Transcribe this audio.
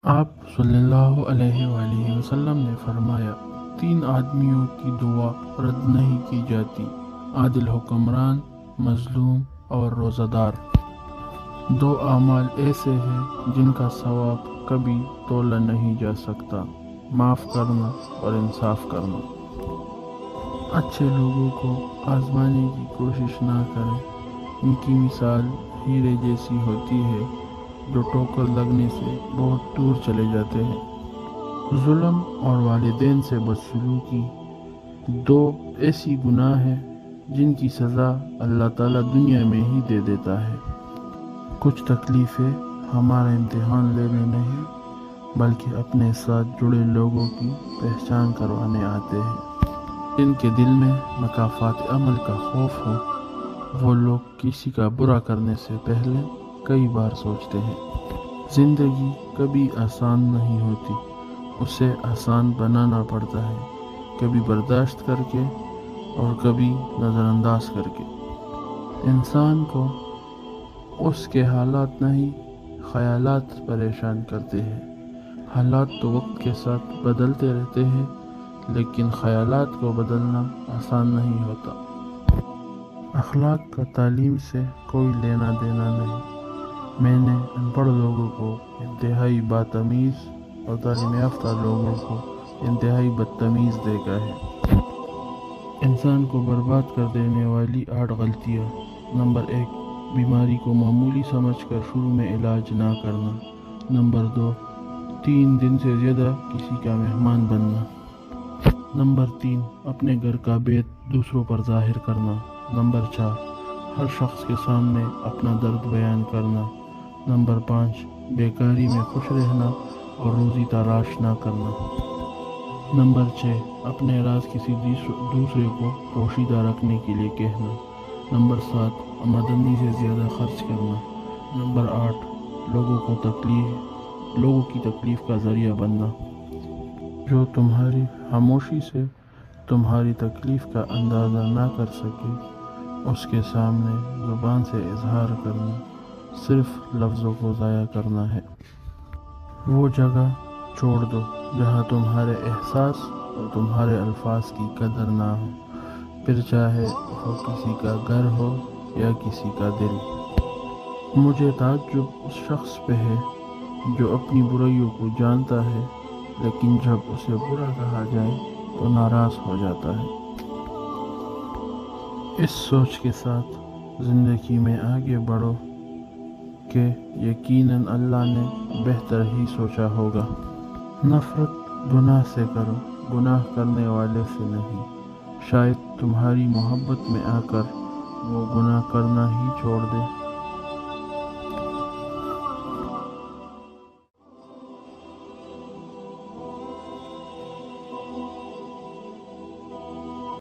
آپ صلی اللہ علیہ وآلہ وسلم نے فرمایا، تین آدمیوں کی دعا رد نہیں کی جاتی: عادل حکمران، مظلوم اور روزہ دار۔ دو اعمال ایسے ہیں جن کا ثواب کبھی تولا نہیں جا سکتا: معاف کرنا اور انصاف کرنا۔ اچھے لوگوں کو آزمانے کی کوشش نہ کریں، ان کی مثال ہیرے جیسی ہوتی ہے جو ٹھوکر لگنے سے بہت دور چلے جاتے ہیں۔ ظلم اور والدین سے بدسلوکی دو ایسی گناہ ہیں جن کی سزا اللہ تعالیٰ دنیا میں ہی دے دیتا ہے۔ کچھ تکلیفیں ہمارا امتحان لینے نہیں بلکہ اپنے ساتھ جڑے لوگوں کی پہچان کروانے آتے ہیں۔ جن کے دل میں مکافات عمل کا خوف ہو، وہ لوگ کسی کا برا کرنے سے پہلے کئی بار سوچتے ہیں۔ زندگی کبھی آسان نہیں ہوتی، اسے آسان بنانا پڑتا ہے، کبھی برداشت کر کے اور کبھی نظر انداز کر کے۔ انسان کو اس کے حالات نہیں، خیالات پریشان کرتے ہیں۔ حالات تو وقت کے ساتھ بدلتے رہتے ہیں، لیکن خیالات کو بدلنا آسان نہیں ہوتا۔ اخلاق کا تعلیم سے کوئی لینا دینا نہیں۔ میں نے ان پڑھ لوگوں کو انتہائی باتمیز اور تعلیم یافتہ لوگوں کو انتہائی بدتمیز دیکھا ہے۔ انسان کو برباد کر دینے والی 8 غلطیاں۔ نمبر 1، بیماری کو معمولی سمجھ کر شروع میں علاج نہ کرنا۔ نمبر 2، 3 دن سے زیادہ کسی کا مہمان بننا۔ نمبر 3، اپنے گھر کا بید دوسروں پر ظاہر کرنا۔ نمبر 4، ہر شخص کے سامنے اپنا درد بیان کرنا۔ نمبر 5، بیکاری میں خوش رہنا اور روزی تلاش نہ کرنا۔ نمبر 6، اپنے راز کسی دوسرے کو پوشیدہ رکھنے کے لیے کہنا۔ نمبر 7، آمدنی سے زیادہ خرچ کرنا۔ نمبر 8، لوگوں کی تکلیف کا ذریعہ بننا۔ جو تمہاری خاموشی سے تمہاری تکلیف کا اندازہ نہ کر سکے، اس کے سامنے زبان سے اظہار کرنا صرف لفظوں کو ضائع کرنا ہے۔ وہ جگہ چھوڑ دو جہاں تمہارے احساس اور تمہارے الفاظ کی قدر نہ ہو، پھر چاہے وہ کسی کا گھر ہو یا کسی کا دل۔ مجھے تعجب اس شخص پہ ہے جو اپنی برائیوں کو جانتا ہے لیکن جب اسے برا کہا جائے تو ناراض ہو جاتا ہے۔ اس سوچ کے ساتھ زندگی میں آگے بڑھو کہ یقیناً اللہ نے بہتر ہی سوچا ہوگا۔ نفرت گناہ سے کرو، گناہ کرنے والے سے نہیں۔ شاید تمہاری محبت میں آ کر وہ گناہ کرنا ہی چھوڑ دے۔